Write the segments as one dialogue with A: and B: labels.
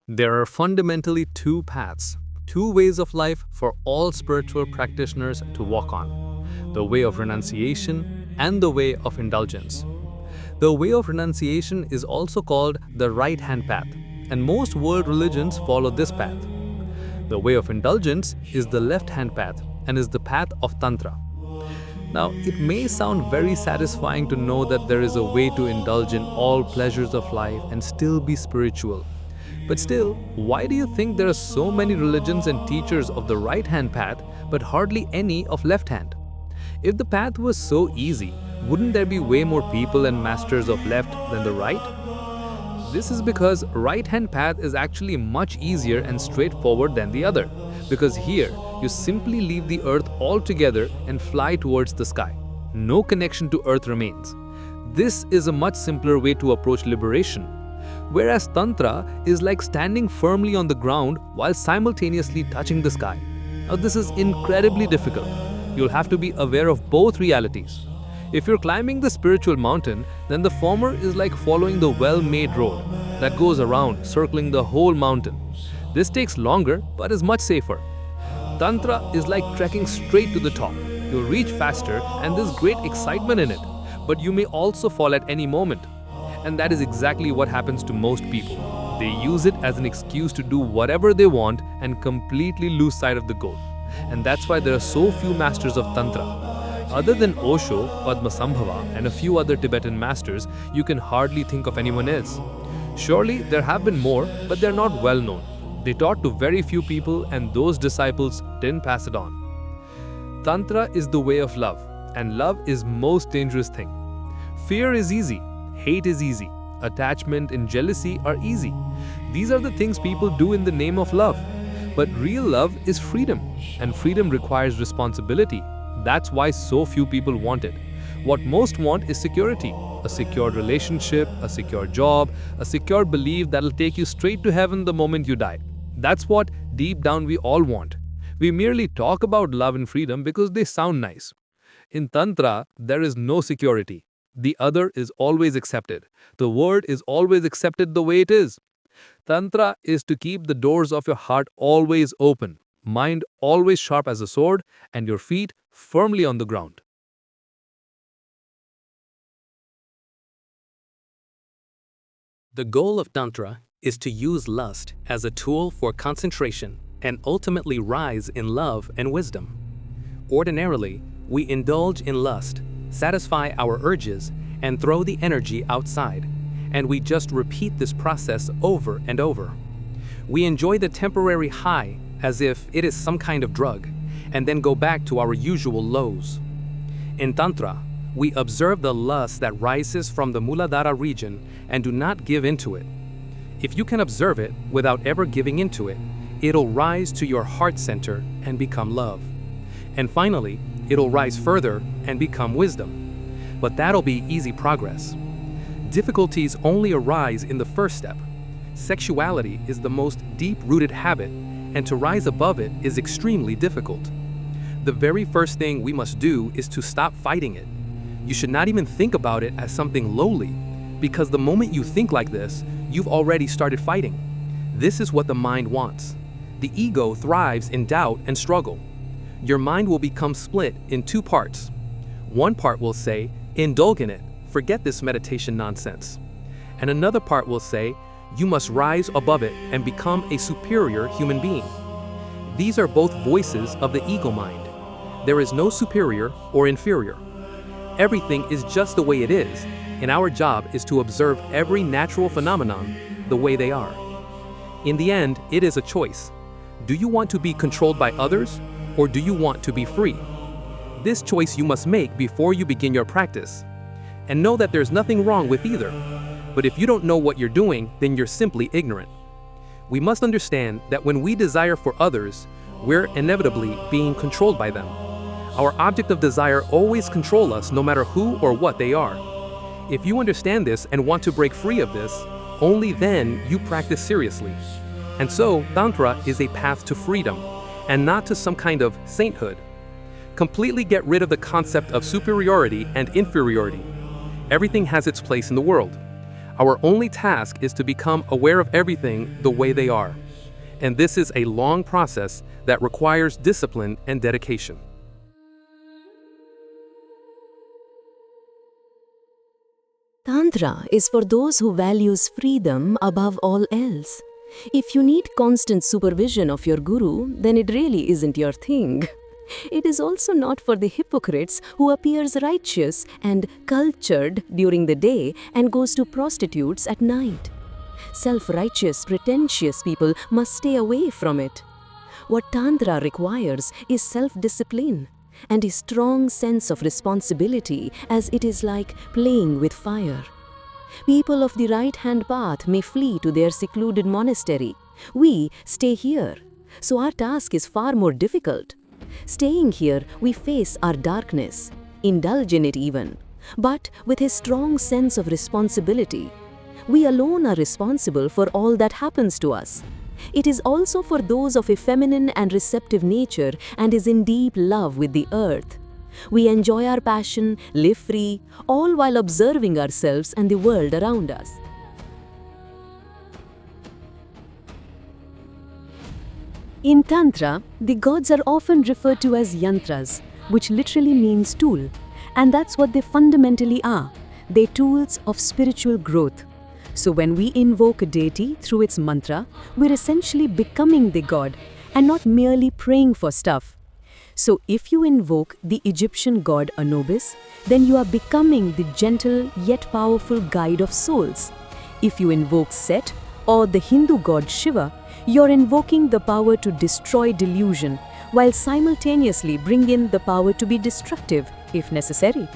A: There are fundamentally two paths, two ways of life for all spiritual practitioners to walk on: the way of renunciation and the way of indulgence. The way of renunciation is also called the right hand path, and most world religions follow this path. The way of indulgence is the left hand path and is the path of Tantra. Now, it may sound very satisfying to know that there is a way to indulge in all pleasures of life and still be spiritual. But still, why do you think there are so many religions and teachers of the right hand path but hardly any of left hand? If the path was so easy, wouldn't there be way more people and masters of left than the right? This is because right hand path is actually much easier and straightforward than the other, because here you simply leave the earth altogether and fly towards the sky. No connection to earth remains. This is a much simpler way to approach liberation. Whereas Tantra is like standing firmly on the ground while simultaneously touching the sky. Now this is incredibly difficult. You'll have to be aware of both realities. If you're climbing the spiritual mountain, then the former is like following the well-made road that goes around, circling the whole mountain. This takes longer, but is much safer. Tantra is like trekking straight to the top. You'll reach faster and there's great excitement in it, but you may also fall at any moment. And that is exactly what happens to most people. They use it as an excuse to do whatever they want and completely lose sight of the goal. And that's why there are so few masters of Tantra. Other than Osho, Padmasambhava, and a few other Tibetan masters, you can hardly think of anyone else. Surely there have been more, but they're not well known. They taught to very few people, and those disciples didn't pass it on. Tantra is the way of love, and love is most dangerous thing. Fear is easy, hate is easy, attachment and jealousy are easy. These are the things people do in the name of love. But real love is freedom, and freedom requires responsibility. That's why so few people want it. What most want is security, a secure relationship, a secure job, a secure belief that'll take you straight to heaven the moment you die. That's what deep down we all want. We merely talk about love and freedom because they sound nice. In Tantra, there is no security. The other is always accepted. The word is always accepted the way it is. Tantra is to keep the doors of your heart always open, mind always sharp as a sword, and your feet firmly on the ground.
B: The goal of Tantra is to use lust as a tool for concentration and ultimately rise in love and wisdom. Ordinarily, we indulge in lust, satisfy our urges, and throw the energy outside, and we just repeat this process over and over. We enjoy the temporary high as if it is some kind of drug, and then go back to our usual lows. In Tantra, we observe the lust that rises from the Muladhara region and do not give into it. If you can observe it without ever giving into it, it'll rise to your heart center and become love. And finally, it'll rise further and become wisdom. But that'll be easy progress. Difficulties only arise in the first step. Sexuality is the most deep-rooted habit, and to rise above it is extremely difficult. The very first thing we must do is to stop fighting it. You should not even think about it as something lowly, because the moment you think like this, you've already started fighting. This is what the mind wants. The ego thrives in doubt and struggle. Your mind will become split in two parts. One part will say, indulge in it, forget this meditation nonsense. And another part will say, you must rise above it and become a superior human being. These are both voices of the ego mind. There is no superior or inferior. Everything is just the way it is, and our job is to observe every natural phenomenon the way they are. In the end, it is a choice. Do you want to be controlled by others, or do you want to be free? This choice you must make before you begin your practice. And know that there's nothing wrong with either. But if you don't know what you're doing, then you're simply ignorant. We must understand that when we desire for others, we're inevitably being controlled by them. Our object of desire always controls us no matter who or what they are. If you understand this and want to break free of this, only then you practice seriously. And so, Tantra is a path to freedom, and not to some kind of sainthood. Completely get rid of the concept of superiority and inferiority. Everything has its place in the world. Our only task is to become aware of everything the way they are. And this is a long process that requires discipline and dedication.
C: Tantra is for those who values freedom above all else. If you need constant supervision of your guru, then it really isn't your thing. It is also not for the hypocrites who appears righteous and cultured during the day and goes to prostitutes at night. Self-righteous, pretentious people must stay away from it. What Tantra requires is self-discipline and a strong sense of responsibility, as it is like playing with fire. People of the right-hand path may flee to their secluded monastery. We stay here, so our task is far more difficult. Staying here, we face our darkness, indulge in it even, but with a strong sense of responsibility. We alone are responsible for all that happens to us. It is also for those of a feminine and receptive nature and is in deep love with the earth. We enjoy our passion, live free, all while observing ourselves and the world around us. In Tantra, the gods are often referred to as yantras, which literally means tool, and that's what they fundamentally are. They're tools of spiritual growth. So when we invoke a deity through its mantra, we're essentially becoming the god and not merely praying for stuff. So if you invoke the Egyptian god Anubis, then you are becoming the gentle yet powerful guide of souls. If you invoke Set or the Hindu god Shiva, you're invoking the power to destroy delusion, while simultaneously bring in the power to be destructive if necessary.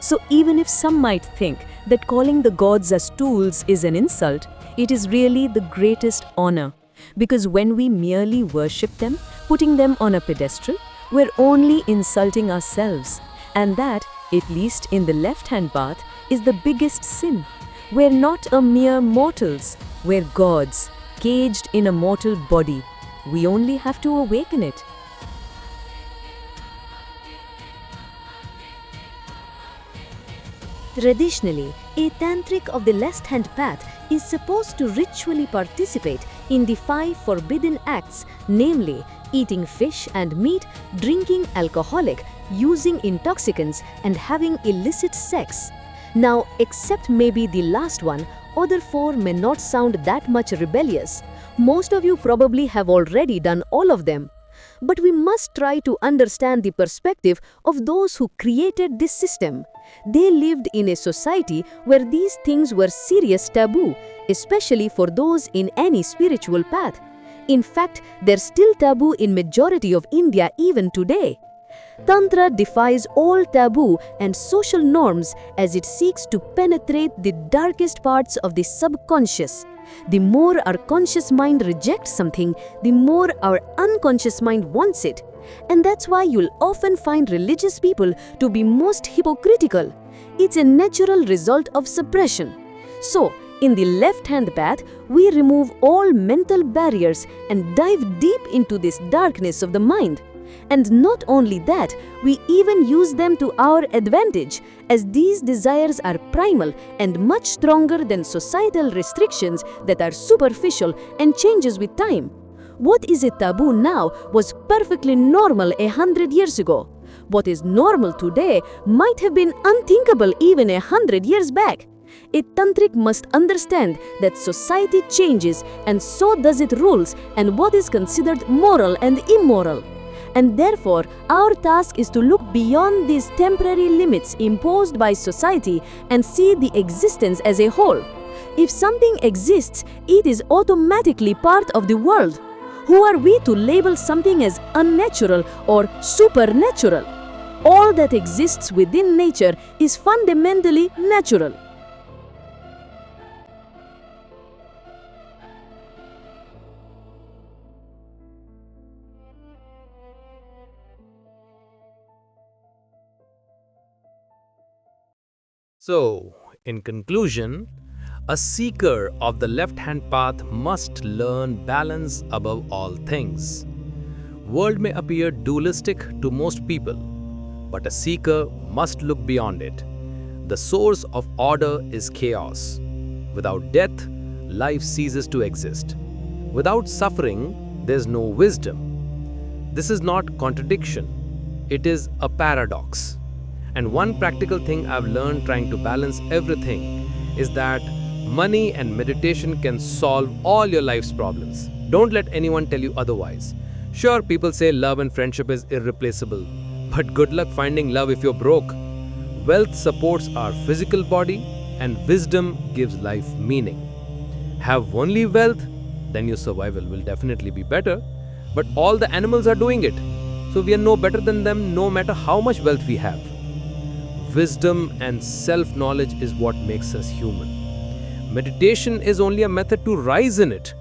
C: So even if some might think that calling the gods as tools is an insult, it is really the greatest honor. Because when we merely worship them, putting them on a pedestal, we're only insulting ourselves. And that, at least in the left-hand path, is the biggest sin. We're not a mere mortals, we're gods, caged in a mortal body. We only have to awaken it. Traditionally, a tantric of the left-hand path is supposed to ritually participate in the 5 forbidden acts, namely eating fish and meat, drinking alcoholic, using intoxicants, and having illicit sex. Now, except maybe the last one, other 4 may not sound that much rebellious. Most of you probably have already done all of them. But we must try to understand the perspective of those who created this system. They lived in a society where these things were serious taboo, especially for those in any spiritual path. In fact, they're still taboo in majority of India even today. Tantra defies all taboo and social norms as it seeks to penetrate the darkest parts of the subconscious. The more our conscious mind rejects something, the more our unconscious mind wants it. And that's why you'll often find religious people to be most hypocritical. It's a natural result of suppression. So, in the left-hand path, we remove all mental barriers and dive deep into this darkness of the mind. And not only that, we even use them to our advantage, as these desires are primal and much stronger than societal restrictions that are superficial and changes with time. What is a taboo now was perfectly normal 100 years ago. What is normal today might have been unthinkable even 100 years back. A tantric must understand that society changes and so does its rules and what is considered moral and immoral. And therefore, our task is to look beyond these temporary limits imposed by society and see the existence as a whole. If something exists, it is automatically part of the world. Who are we to label something as unnatural or supernatural? All that exists within nature is fundamentally natural.
B: So, in conclusion, a seeker of the left-hand path must learn balance above all things. World may appear dualistic to most people, but a seeker must look beyond it. The source of order is chaos. Without death, life ceases to exist. Without suffering, there's no wisdom. This is not contradiction, it is a paradox. And one practical thing I've learned trying to balance everything is that money and meditation can solve all your life's problems. Don't let anyone tell you otherwise. Sure, people say love and friendship is irreplaceable, but good luck finding love if you're broke. Wealth supports our physical body, and wisdom gives life meaning. Have only wealth, then your survival will definitely be better, but all the animals are doing it, so we are no better than them no matter how much wealth we have. Wisdom and self-knowledge is what makes us human. Meditation is only a method to rise in it.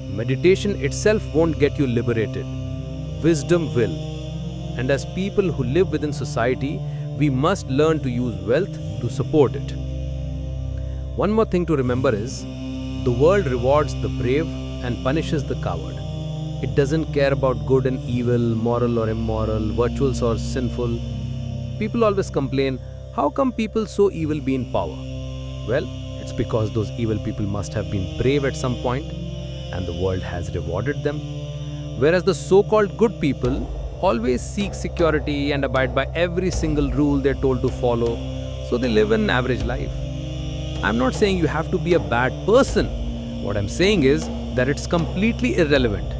B: Meditation itself won't get you liberated. Wisdom will. And as people who live within society, we must learn to use wealth to support it. One more thing to remember is, the world rewards the brave and punishes the coward. It doesn't care about good and evil, moral or immoral, virtuous or sinful. People always complain, how come people so evil be in power? Well, it's because those evil people must have been brave at some point, and the world has rewarded them. Whereas the so-called good people always seek security and abide by every single rule they're told to follow, so they live an average life. I'm not saying you have to be a bad person. What I'm saying is that it's completely irrelevant.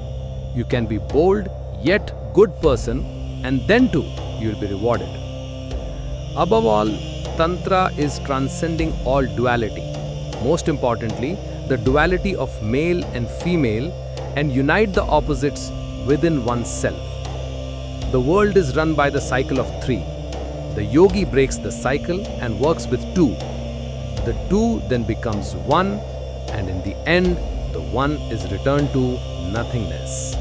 B: You can be bold yet good person, and then too you'll be rewarded. Above all, Tantra is transcending all duality. Most importantly, the duality of male and female, and unite the opposites within oneself. The world is run by the cycle of three. The yogi breaks the cycle and works with two. The two then becomes one, and in the end, the one is returned to nothingness.